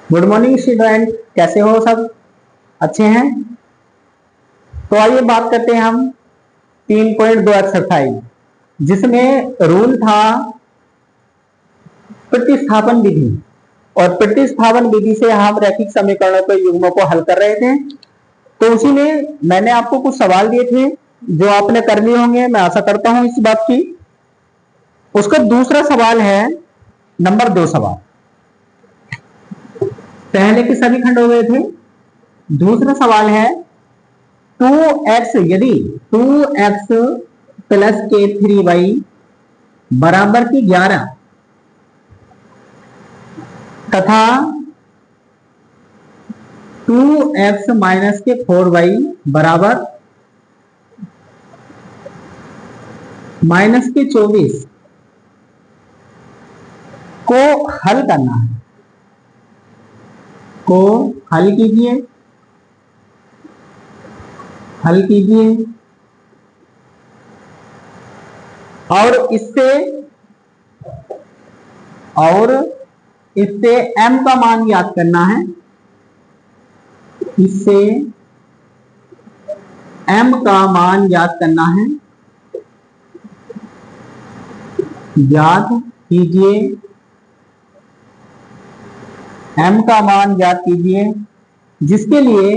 Good morning student, कैसे हो सब? अच्छे हैं? तो आइए बात करते हैं हम 3.2 एक्सरसाइज, जिसमें रूल था प्रतिस्थापन विधि। और प्रतिस्थापन विधि से हम रैखिक समीकरणों के युग्मों को हल कर रहे थे। तो उसी में मैंने आपको कुछ सवाल दिए थे जो आपने कर लिए होंगे, मैं आशा करता हूं इस बात की। उसका दूसरा सवाल है नंबर 2 सवाल। पहले के सभी खंड हो गए थे। दूसरा सवाल है 2x, यदि 2x प्लस के 3y बराबर की 11 तथा 2x माइनस के 4y बराबर माइनस के 24 को हल करना है। को हल कीजिए, हल कीजिए। और इससे m का मान ज्ञात करना है। इससे m का मान ज्ञात करना है। ज्ञात कीजिए, m का मान ज्ञात कीजिए, जिसके लिए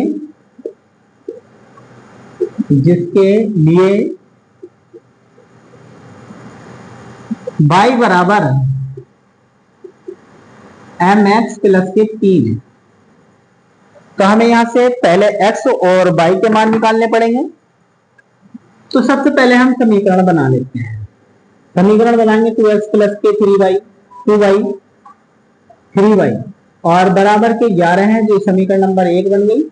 y बराबर mx प्लस के 3 है। तो हमें यहां से पहले x और y के मान निकालने पड़ेंगे। तो सबसे पहले हम समीकरण बना लेते हैं। समीकरण बनाएंगे 2x प्लस के 3y 3y और बराबर के 11 है, जो समीकरण नंबर 1 बन गई।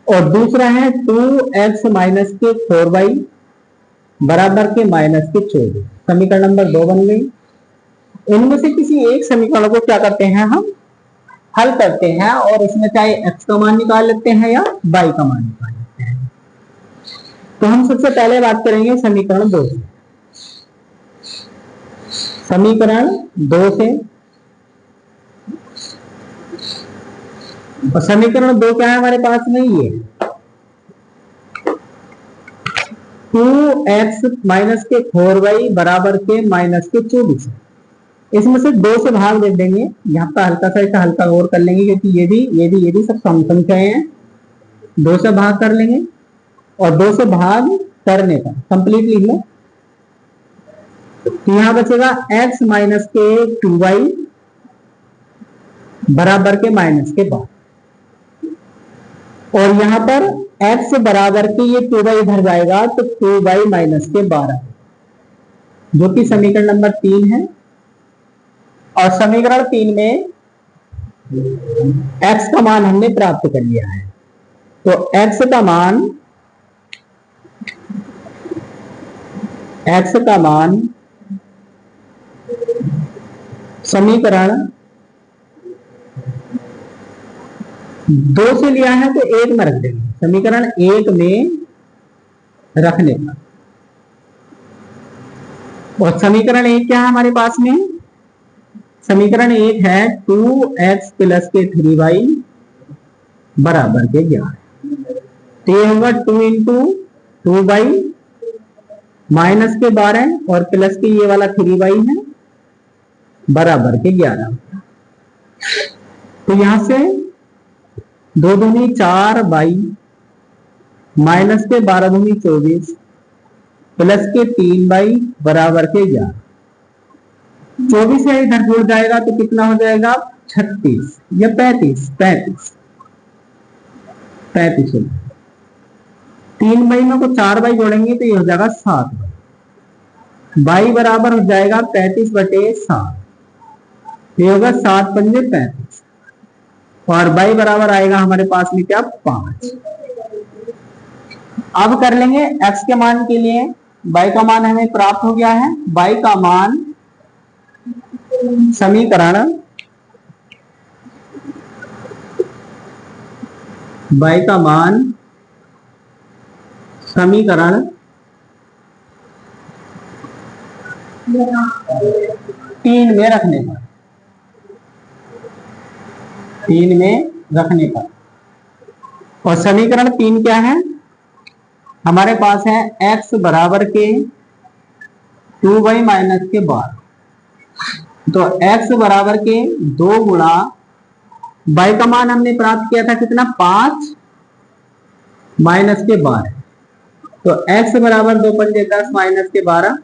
और दूसरा है 2x माइनस के 4y बराबर के माइनस के 24, समीकरण नंबर 2 बन गई। इनमें से किसी एक समीकरण को क्या करते हैं, हम हल करते हैं और इसमें चाहे x का मान निकाल लेते हैं या y का मान निकाल लेते हैं। तो हम सबसे पहले बात करेंगे समीकरण 2 से। समीकरण 2 से, और समीकरण 2 क्या है हमारे पास में, ये 2x माइनस के 4y बराबर के माइनस के 24। इसमें से 2 से भाग दे देंगे। यहाँ पर हल्का सा ऐसा हल्का और कर लेंगे, क्योंकि ये भी सब संख्याएं हैं। 2 से भाग कर लेंगे और 2 से भाग करने का कंप्लीट लिख लो। तो यहां बचेगा x माइनस के 2y बराबर के माइनस के 12। और यहां पर x बराबर के ये 2y इधर जाएगा तो 2y माइनस के 12, जो कि समीकरण नंबर 3 है। और समीकरण 3 में x का मान हमने प्राप्त कर लिया है। तो x का मान समीकरण 2 से लिया है तो 1 में रख देंगे, समीकरण 1 में रखने का। और समीकरण 1 क्या है हमारे पास में? समीकरण 1 है 2x प्लस के 3y बराबर के 11। तो ये होगा 2 इंटू 2y माइनस के 12 और प्लस के ये वाला 3y है बराबर के 11। तो यहां से 2 दूनी 4y माइनस के 12 दूनी 24 प्लस के 3y बराबर के 11। 24 से इधर जुड़ जाएगा तो कितना हो जाएगा? 36 या 35 हो। 3 महीनों को 4 बाई जोड़ेंगे तो ये हो जाएगा 7 बाई बराबर हो जाएगा 35/7। ये होगा 7 पंजे 35 और बाई बराबर आएगा हमारे पास में क्या? 5। अब कर लेंगे x के मान के लिए। y का मान हमें प्राप्त हो गया है। y का मान समीकरण 3 में रखने पर 3 में रखने पर। और समीकरण 3 क्या है हमारे पास है x बराबर के 2y माइनस के 12। तो x बराबर के 2 गुणा y का मान हमने प्राप्त किया था कितना 5 माइनस के 12। तो x बराबर 2 पंजे 10 माइनस के 12।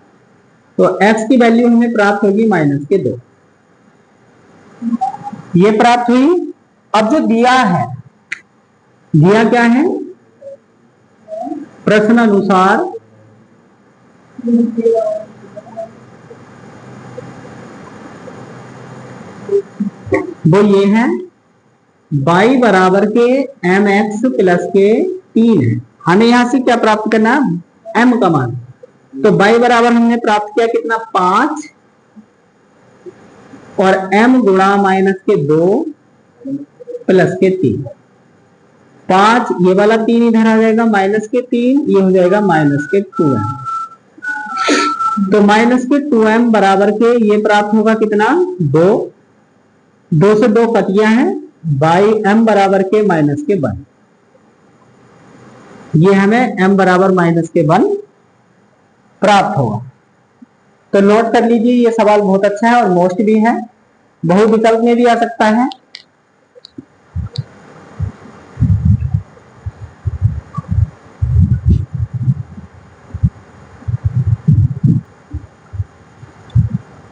तो x की वैल्यू हमें प्राप्त होगी माइनस के 2। ये प्राप्त हुई। अब जो दिया है, दिया क्या है प्रश्न अनुसार वो ये है y बराबर के mx प्लस के 3 है। हमें यहां से क्या प्राप्त करना है m का मान। तो y बराबर हमने प्राप्त किया कितना 5 और m गुणा माइनस के 2 प्लस के 3। 5 ये वाला 3 इधर आ जाएगा माइनस के 3 ये हो जाएगा माइनस के 2m। तो माइनस के 2m बराबर के ये प्राप्त होगा कितना 2। 2 से 2 कट गया है बाई m बराबर के माइनस के 1। ये हमें m बराबर माइनस के 1 प्राप्त होगा। तो नोट कर लीजिए ये सवाल बहुत अच्छा है और मोस्ट भी है, बहुविकल्प में भी आ सकता है।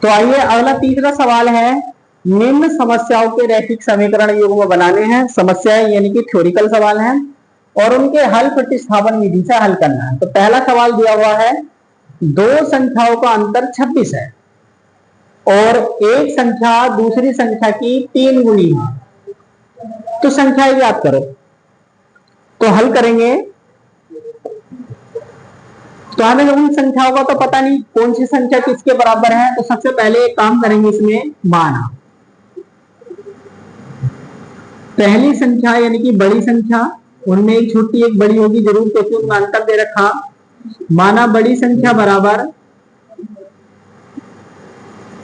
तो आइए अगला तीसरा सवाल है निम्न समस्याओं के रैखिक समीकरण युग्म बनाने हैं। समस्याएं यानी कि थ्योरिकल सवाल हैं और उनके हल प्रतिस्थापन विधि से हल करना है। तो पहला सवाल दिया हुआ है दो संख्याओं का अंतर 26 है और एक संख्या दूसरी संख्या की 3 गुनी है। तो संख्याएं याद करो। तो हल करेंगे तो हमें उन संख्याओं का तो पता नहीं कौन सी संख्या किसके बराबर है। तो सबसे पहले एक काम करेंगे इसमें माना। पहली संख्या यानी कि बड़ी संख्या उनमें एक छोटी एक बड़ी होगी जरूर क्योंकि उनका अंतर दे रखा। माना बड़ी संख्या बराबर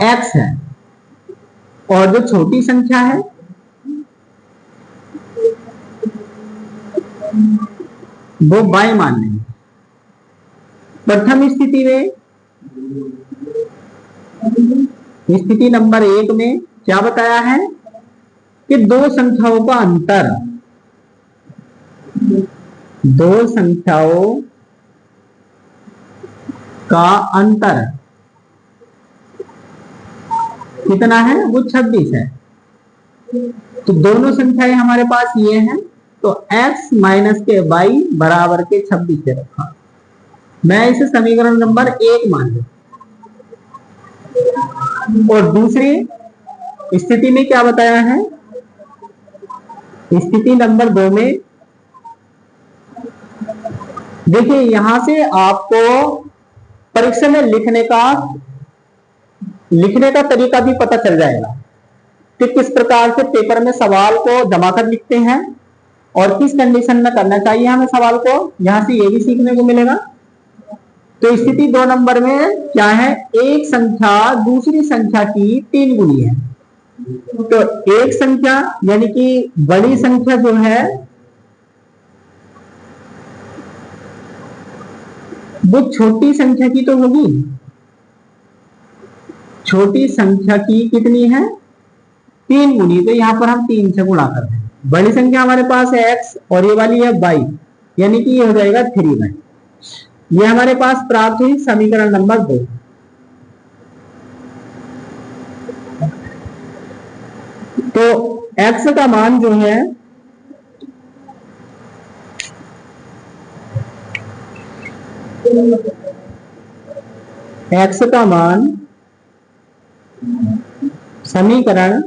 x है और जो छोटी संख्या है वो y मान लेंगे। प्रथम स्थिति में स्थिति नंबर 1 में क्या बताया है कि दो संख्याओं का अंतर, दो संख्याओं का अंतर कितना है वो 26 है। तो दोनों संख्याएं हमारे पास ये हैं। तो x माइनस के y बराबर के 26 से रखा। मैं इसे समीकरण नंबर 1 मान लूं। और दूसरी स्थिति में क्या बताया है स्थिति नंबर 2 में देखिए यहां से आपको परीक्षा में लिखने का तरीका भी पता चल जाएगा कि किस प्रकार से पेपर में सवाल को जमा कर लिखते हैं और किस कंडीशन में करना चाहिए हमें सवाल को। यहां से ये भी सीखने को मिलेगा। तो स्थिति 2 नंबर में क्या है एक संख्या दूसरी संख्या की 3 गुनी है। तो एक संख्या यानी कि बड़ी संख्या जो है वो छोटी संख्या की तो होगी। छोटी संख्या की कितनी है 3 गुनी। तो यहां पर हम 3 से गुणा कर दें। बड़ी संख्या हमारे पास है x और ये वाली है y यानी कि ये हो जाएगा 3y। ये हमारे पास प्राप्त हुई समीकरण नंबर 2। तो x का मान जो है x का मान समीकरण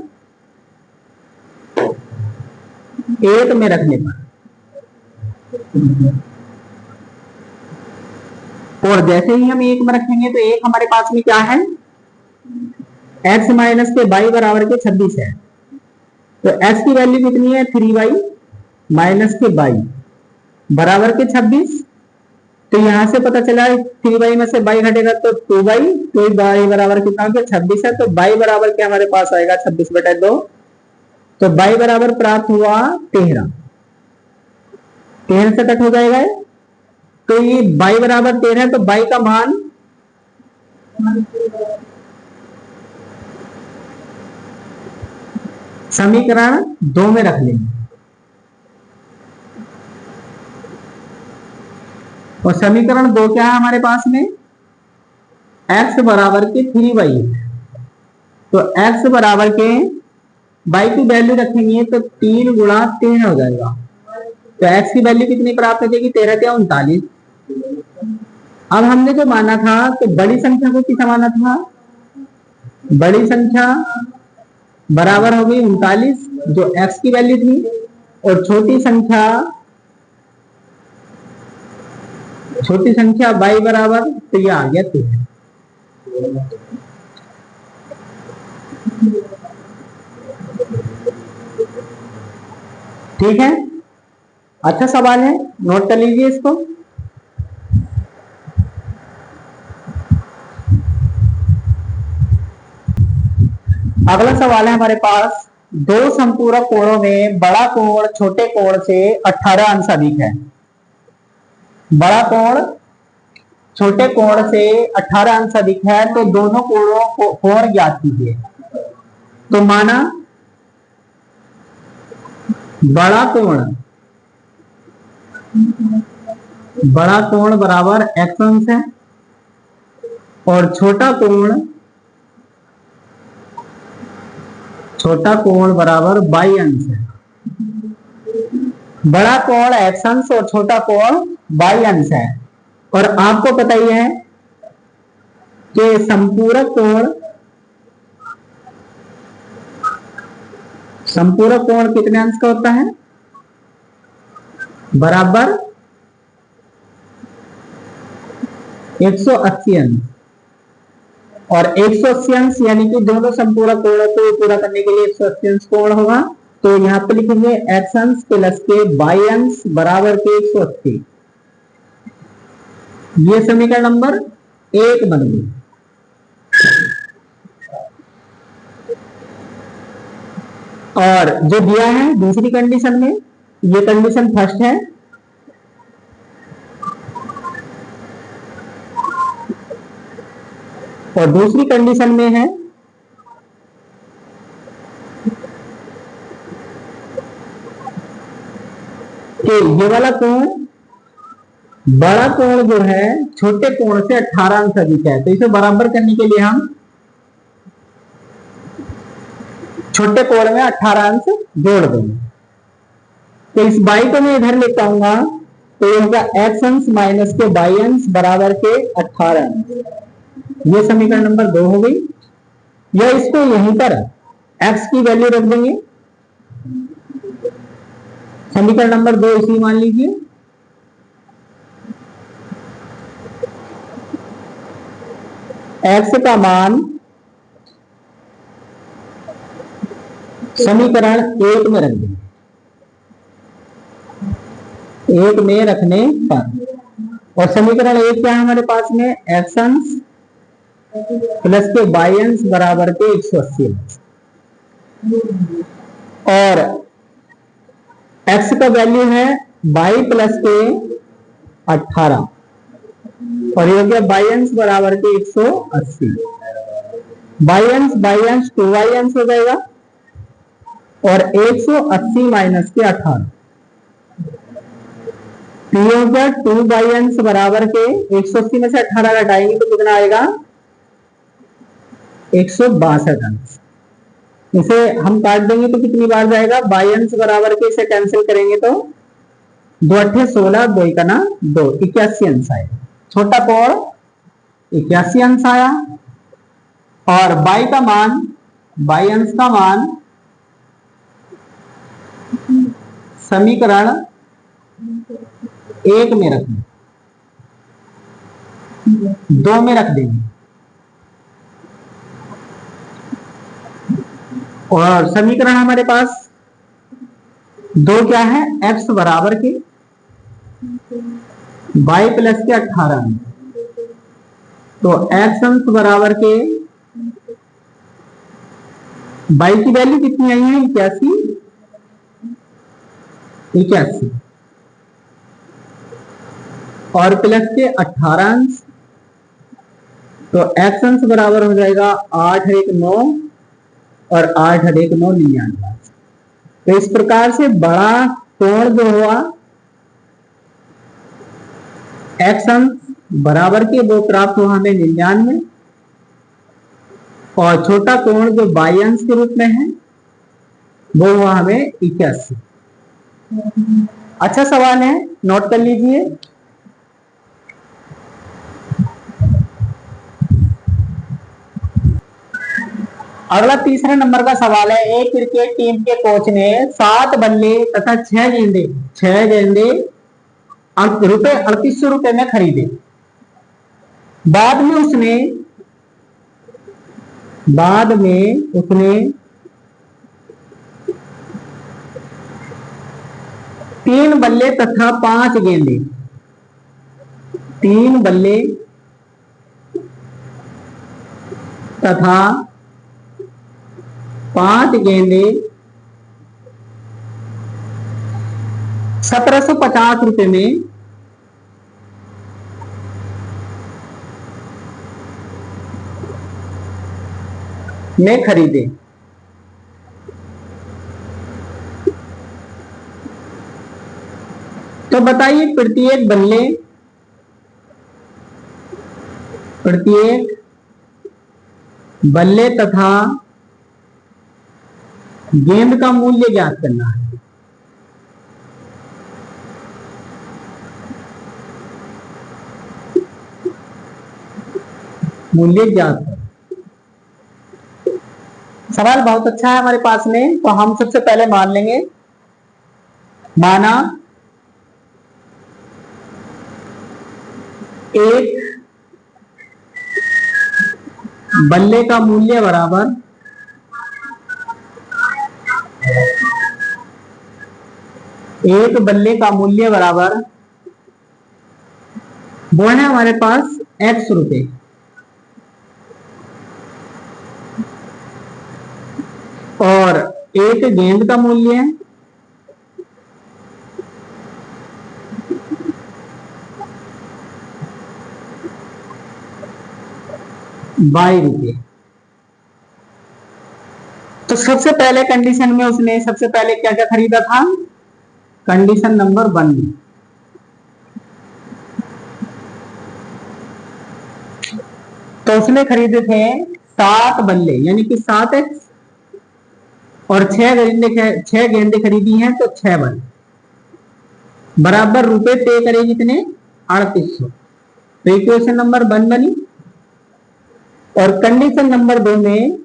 1 में रखने पर और जैसे ही हम 1 में रखेंगे तो 1 हमारे पास में क्या है x माइनस के y बराबर के 26 है। तो x की वैल्यू कितनी है 3y माइनस के y बराबर के 26। तो यहां से पता चला 3y में से y घटेगा तो 2y। तो y बराबर कितना हो गया 26 है। तो y बराबर के हमारे पास आएगा 26/2। तो y बराबर प्राप्त हुआ 13। 13 से कट हो जाएगा ये। तो ये y बराबर 13 है, तो y का मान समीकरण 2 में रख लेंगे। और समीकरण 2 क्या है हमारे पास में, x बराबर के 3y। तो x बराबर के y की वैल्यू रखेंगे तो 3 गुणा 3 हो जाएगा। तो x की वैल्यू कितनी प्राप्त हो जाएगी, 13 क्या 39। अब हमने जो माना था कि बड़ी संख्या को कितना माना था, बड़ी संख्या बराबर हो गई 39 जो x की वैल्यू थी, और छोटी संख्या y बराबर, तो ये आ गया 13। ठीक है, अच्छा सवाल है, नोट कर लीजिए इसको। अगला सवाल है हमारे पास, दो संपूरक कोणों में बड़ा कोण छोटे कोण से 18 अंश अधिक है। बड़ा कोण छोटे कोण से 18 अंश अधिक है, तो दोनों कोणों को कोण ज्ञात कीजिए। तो माना बड़ा कोण बराबर x अंश है और छोटा कोण बराबर y अंश है। बड़ा कोण x अंश और छोटा कोण y अंश है। और आपको पता ही है कि संपूरक कोण कितने अंश का होता है, बराबर 180 अंश। और 180 अंश यानी कि दोनों संपूरक कोणों को पूरा करने के लिए 180 अंश कोण होगा। तो यहां पर लिखेंगे x अंश प्लस के y अंश बराबर के 180। ये समीकरण नंबर 1 बन गई। और जो दिया है दूसरी कंडीशन में, ये कंडीशन फर्स्ट है, और दूसरी कंडीशन में है कि ये वाला कोण, बड़ा कोण जो है छोटे कोण से 18 अंश अधिक है। तो इसे बराबर करने के लिए हम छोटे कोण में 18 अंश जोड़ देंगे। तो इस y को मैं इधर लेकर आऊंगा, तो ये होगा x अंश माइनस के y अंश बराबर के 18 अंश। ये समीकरण नंबर 2 हो गई। या इसको यहीं पर x की वैल्यू रख देंगे, समीकरण नंबर 2 इसी मान लीजिए। x का मान समीकरण 1 में रख देंगे। 1 में रखने पर, और समीकरण 1 क्या है हमारे पास में, x अंश प्लस के y अंश बराबर के 180 अंश। और x का वैल्यू है y प्लस के 18, और ये हो गया y अंश बराबर के 180। y अंश 2y अंश हो जाएगा, और 180 माइनस के 18, तो ये हो गया 2y अंश बराबर के 180 में से 18 घटाएंगे तो कितना आएगा, 162 अंश। इसे हम काट देंगे तो कितनी बार जाएगा, y अंश बराबर के इसे कैंसिल करेंगे तो 2 8 16, 2 1 2, 81 अंश आएगा। छोटा कोण 81 अंश आया। और y का मान, y अंश का मान समीकरण 1 में रखें, 2 में रख देंगे। और समीकरण हमारे पास 2 क्या है, x बराबर के y प्लस के 18, तो x अंश बराबर के बाई की वैल्यू कितनी आई है? 81, 81 और प्लस के 18 अंश, तो एक्स अंश बराबर हो जाएगा 8 एक 9 और 8 एक 9 99। तो इस प्रकार से बड़ा कोण जो हुआ एक्स अंश बराबर के वो प्राप्त हुआ हमें 99 और छोटा कोण जो बाई अंश के रूप में है वो हुआ हमें 81। अच्छा सवाल है, नोट कर लीजिए। अगला तीसरे नंबर का सवाल है, एक क्रिकेट टीम के कोच ने 7 बल्ले तथा 6 गेंदे रुपए 3800 में खरीदे। बाद में उसने 3 बल्ले तथा 5 गेंदे 3 बल्ले तथा 5 गेंदे 1750 रुपए में खरीदे। तो बताइए प्रत्येक बल्ले तथा गेंद का मूल्य ज्ञात करना है। मूल्य ज्ञात है। सवाल बहुत अच्छा है हमारे पास में, तो हम सबसे पहले मान लेंगे। माना एक बल्ले का मूल्य बराबर वो है हमारे पास x रुपए और एक गेंद का मूल्य है ₹22। तो सबसे पहले कंडीशन में उसने सबसे पहले क्या क्या खरीदा था? कंडीशन नंबर 1 में तो उसने खरीदे थे 7 बल्ले यानी कि 7x और 6 गेंदे खरीदी हैं तो 6 बल्ले बराबर रुपए पे करे कितने? 3800। तो इक्वेशन नंबर 1 बनी। और कंडीशन नंबर 2 में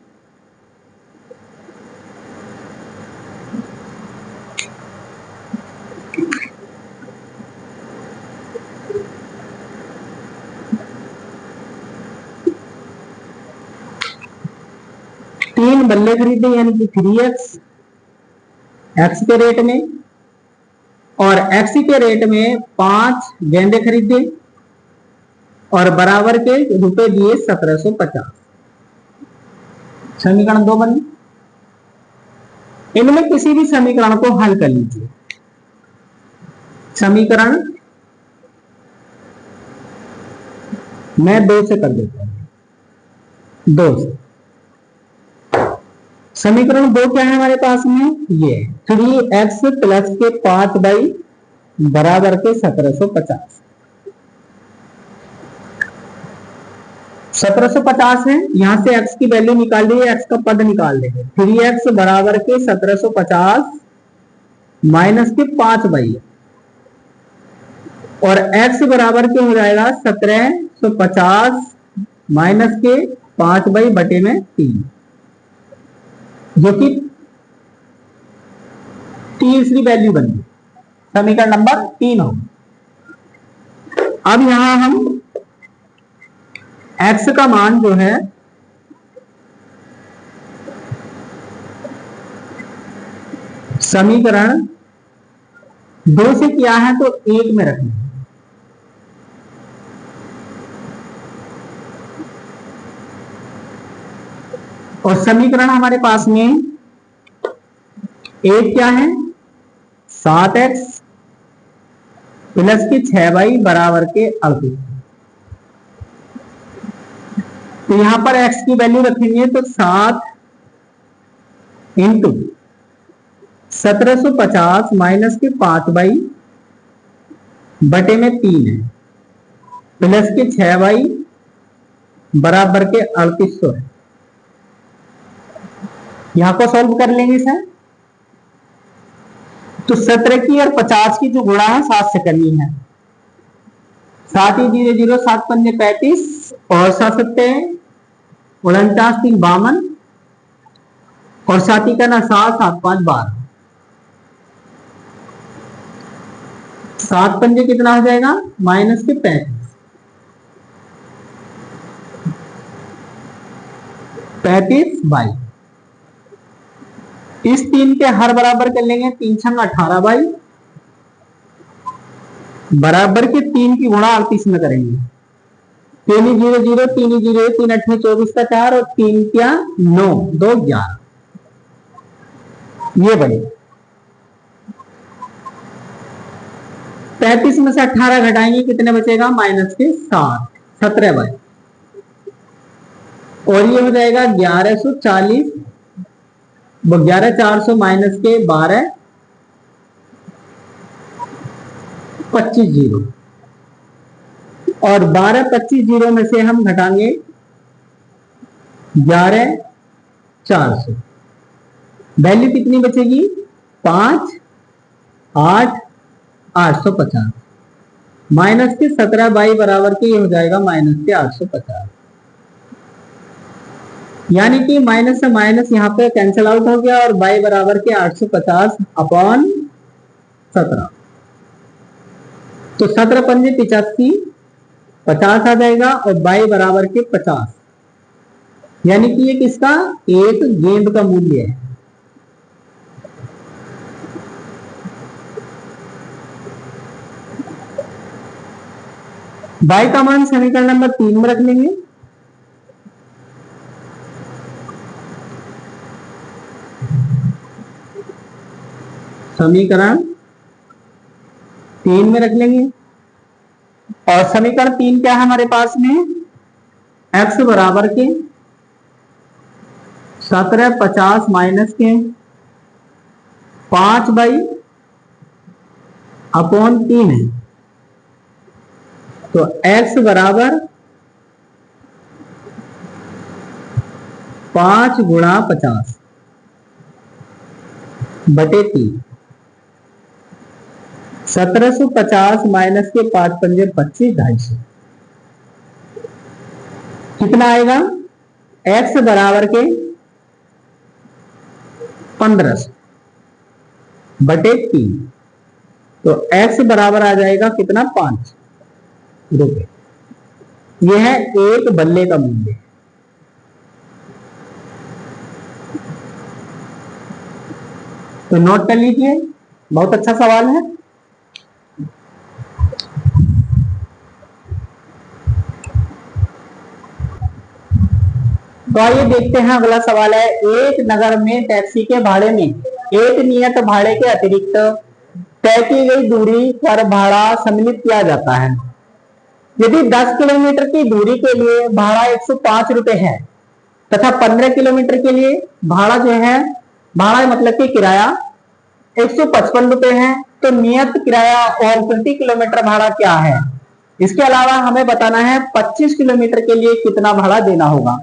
तीन बल्ले खरीदे यानी कि 3x एक्स के रेट में और एक्स के रेट में 5 गेंदे खरीदे और बराबर के रुपए दिए 1750। समीकरण 2 बनी। इनमें किसी भी समीकरण को हल कर लीजिए। समीकरण मैं 2 से कर देता हूं। 2 से समीकरण 2 क्या है हमारे पास में? ये 3x प्लस के 5 बाई बराबर के 1750। 1750 है, यहां से x की वैल्यू निकाल ली, x का पद निकाल देंगे। 3x बराबर के 1750 माइनस के 5 बाई और x बराबर के हो जाएगा 1750 माइनस के 5 बाई बटे में 3 जो कि तीसरी वैल्यू बन गई। समीकरण नंबर 3 हो। अब यहां हम x का मान जो है समीकरण 2 से किया है तो 1 में रखना है और समीकरण हमारे पास में एक क्या है, 7x प्लस के 6y बराबर के 38। तो यहां पर x की वैल्यू रखेंगे तो 7 इंटू 1750 माइनस के 5y बटे में 3 है प्लस के 6y बराबर के 3800 है। यहां को सॉल्व कर लेंगे सर। तो 17 की और 50 की जो गुणा है 7 से करनी है। 7 ही 0 0, 7 पंजे 35 और 7 सत्ते 49, 3 52 और 7 का ना 7 7 5 12। 7 पंजे कितना हो जाएगा, माइनस के 35 बाई इस 3 के हर बराबर कर लेंगे, 3 छंग 18 बाई बराबर के 3 की गुणा 38 में करेंगे। 3 0 0, 3 0 3 8 24 का 4 और 3 क्या 9 2 11। ये बने 35 में से 18 घटाएंगे कितने बचेगा, माइनस के 7 17 बाई और ये हो जाएगा 1140 11 400 माइनस के 12 25 जीरो और 12 25 जीरो में से हम घटाएंगे 11 400। वैल्यू कितनी बचेगी, 5 8 850 माइनस के 17 बाई बराबर के ये हो जाएगा माइनस के 850। यानी कि माइनस से माइनस यहाँ पे कैंसिल आउट हो गया और बाई बराबर के 850 अपॉन 17। तो 17 पंजे 85 50 आ जाएगा और बाई बराबर के 50। यानी कि ये किसका, एक गेंद का मूल्य है। बाई का मान समीकरण नंबर 3 में रख लेंगे। समीकरण 3 में रख लेंगे और समीकरण 3 क्या है हमारे पास में, x बराबर के 1750 माइनस के 5 बाई अपॉन 3 है। तो x बराबर 5 गुणा 50 बटे 3। 1750 माइनस के 5 पंजे 25 250 कितना आएगा, x बराबर के 1500 बटे 3। तो x बराबर आ जाएगा कितना, 5 रुपए। यह है एक बल्ले का मूल्य। तो नोट कर लीजिए, बहुत अच्छा सवाल है। तो आइए देखते हैं अगला सवाल है। एक नगर में टैक्सी के भाड़े में एक नियत भाड़े के अतिरिक्त तय की गई दूरी पर भाड़ा सम्मिलित किया जाता है। यदि 10 किलोमीटर की दूरी के लिए भाड़ा 105 रुपए है तथा 15 किलोमीटर के लिए भाड़ा जो है, भाड़ा मतलब कि किराया 155 रुपए है, तो नियत किराया और प्रति किलोमीटर भाड़ा क्या है। इसके अलावा हमें बताना है 25 किलोमीटर के लिए कितना भाड़ा देना होगा।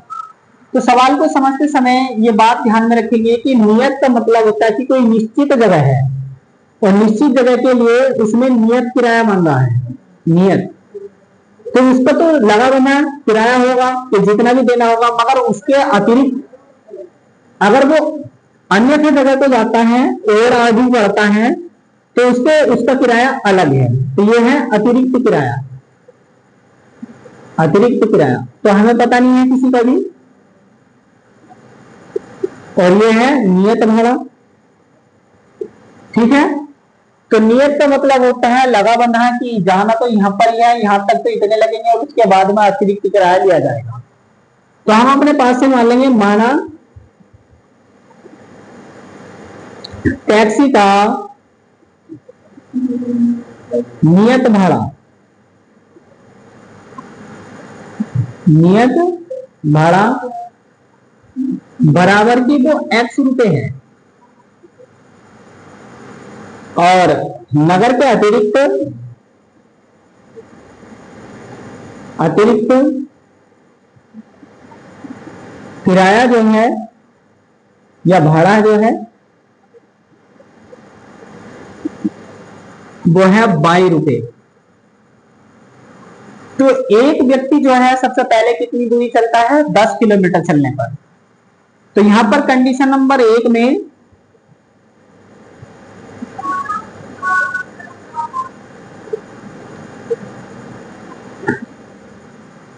तो सवाल को समझते समय ये बात ध्यान में रखेंगे कि नियत का मतलब होता है कि कोई निश्चित जगह है और निश्चित जगह के लिए उसमें नियत किराया मांग रहा है, नियत। तो उसका तो लगा बना किराया होगा तो जितना भी देना होगा, मगर उसके अतिरिक्त अगर वो अन्य जगह को जाता है और आगे बढ़ता है तो उसका किराया अलग है। तो ये है अतिरिक्त किराया। अतिरिक्त किराया तो हमें पता नहीं है किसी का भी। और ये है नियत भाड़ा, ठीक है। तो नियत का मतलब होता है लगा बंधा कि जाना तो यहां पर ही है, यहां तक तो इतने लगेंगे और उसके बाद में अतिरिक्त किराया लिया जाएगा। तो हम अपने पास से मान लेंगे, माना टैक्सी का नियत भाड़ा, नियत भाड़ा बराबर की वो x रुपए है, और नगर के अतिरिक्त किराया जो है या भाड़ा जो है वो है 22 रुपए। तो एक व्यक्ति जो है सबसे पहले कितनी दूरी चलता है? 10 किलोमीटर चलने पर। तो यहां पर कंडीशन नंबर 1 में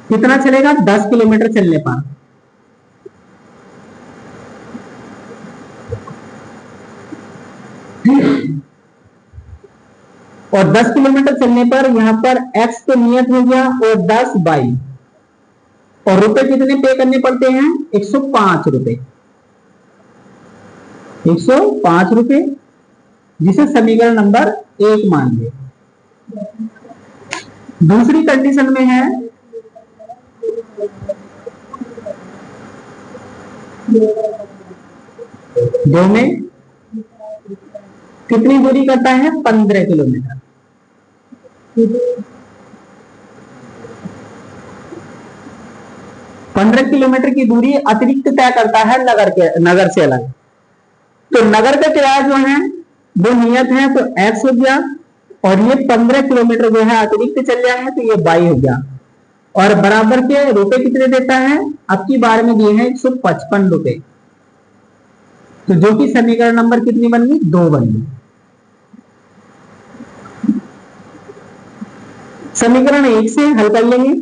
कितना चलेगा? 10 किलोमीटर चलने पर। और 10 किलोमीटर चलने पर यहां पर x तो नियत हो गया, और 10 22, और रुपए कितने पे करने पड़ते हैं? 105 रुपए, 105 रुपए, जिसे समीकरण नंबर 1 मान लिया। दूसरी कंडीशन में है दो में कितनी दूरी करता है? 15 किलोमीटर। 15 किलोमीटर की दूरी अतिरिक्त तय करता है नगर से अलग। तो नगर का किराया जो है वो नियत है, तो x हो गया, और ये 15 किलोमीटर जो है अतिरिक्त चल रहा है, तो ये 22 हो गया। और बराबर के रुपए कितने देता है? अब की बार में दिए हैं 155 रुपए। तो जो कि समीकरण नंबर कितनी बन गई? 2 बन गई। समीकरण 1 से हल कर लेंगे।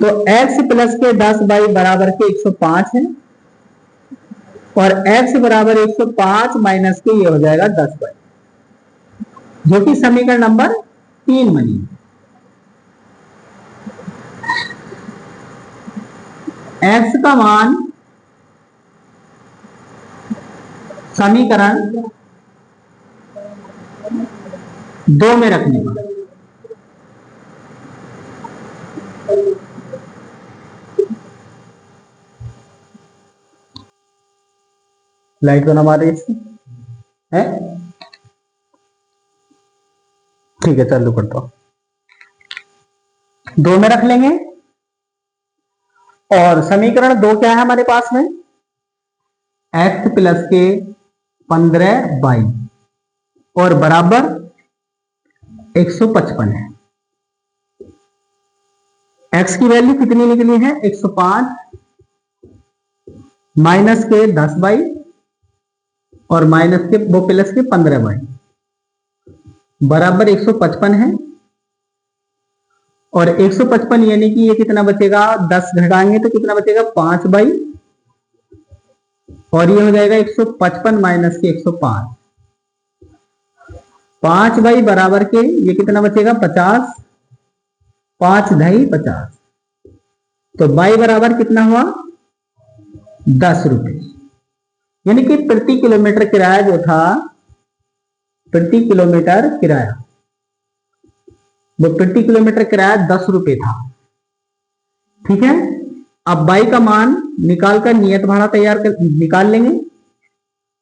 तो x प्लस के 10 बाई बराबर के 105 है, और x बराबर 105 माइनस के ये हो जाएगा 10 बाई, जो कि समीकरण नंबर 3 बनी। x का मान समीकरण 2 में रखने पर लाइट को ना मारे है। ठीक है, चालू करता हूं। 2 में रख लेंगे, और समीकरण 2 क्या है हमारे पास में? x प्लस के 15 बाई और बराबर 155 है। x की वैल्यू कितनी निकली है? 105 माइनस के 10 बाई और माइनस के वो प्लस के 15 बाई बराबर 155 है। और 155 यानी कि ये कितना बचेगा? 10 घटाएंगे तो कितना बचेगा? 5 बाई, और ये हो जाएगा 155 माइनस के 105, 5 बाई बराबर के ये कितना बचेगा? 50, 5 ढाई 50, तो बाई बराबर कितना हुआ? 10 रुपए। यानी कि प्रति किलोमीटर किराया जो था, प्रति किलोमीटर किराया, वो प्रति किलोमीटर किराया 10 रुपए था। ठीक है, अब बाई का मान निकाल कर नियत भाड़ा निकाल लेंगे।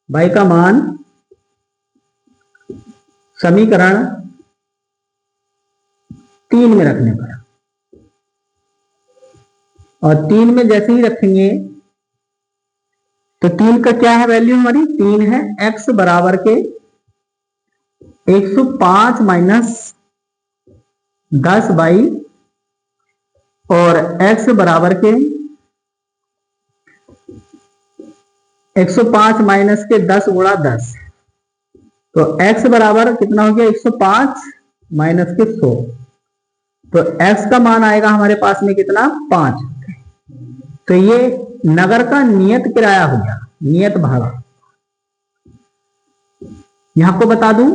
बाई का मान समीकरण 3 में रखने पर, और 3 में जैसे ही रखेंगे तो 3 का क्या है वैल्यू हमारी? 3 है x बराबर के 105 माइनस 10 बाई, और x बराबर के 105 माइनस के 10 गुणा 10, तो x बराबर कितना हो गया? 105 माइनस के 100, तो x का मान आएगा हमारे पास में कितना? 5। तो ये नगर का नियत किराया हो गया, नियत भाड़ा। यहां को बता दूं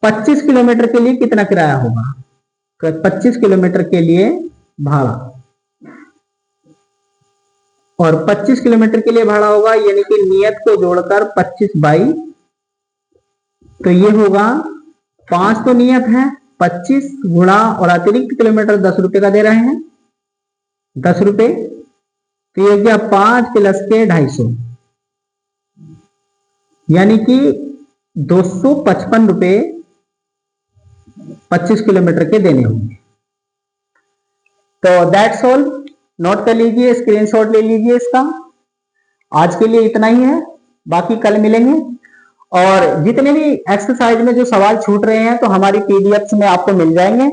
25 किलोमीटर के लिए कितना किराया होगा? 25 किलोमीटर के लिए भाड़ा और 25 किलोमीटर के लिए भाड़ा होगा, यानी कि नियत को जोड़कर 25 बाई, तो ये होगा 5 तो नियत है, 25 गुणा और अतिरिक्त किलोमीटर 10 रुपए का दे रहे हैं, 10 रुपए, तो ये क्या 5 प्लस के 250, यानी कि 255 रुपए 25 किलोमीटर के देने होंगे। तो दैट्स ऑल, नोट कर लीजिए, स्क्रीनशॉट ले लीजिए इसका। आज के लिए इतना ही है, बाकी कल मिलेंगे। और जितने भी एक्सरसाइज में जो सवाल छूट रहे हैं तो हमारी पीडीएफ में आपको मिल जाएंगे,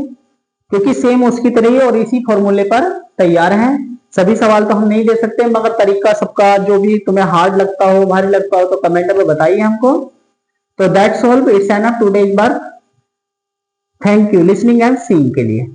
क्योंकि सेम उसकी तरह ही और इसी फॉर्मूले पर तैयार हैं। सभी सवाल तो हम नहीं दे सकते, मगर तरीका सबका, जो भी तुम्हें हार्ड लगता हो, भारी लगता हो, तो कमेंट में बताइए हमको। तो that's all, it's enough today work. Thank you listening and seeing के लिए।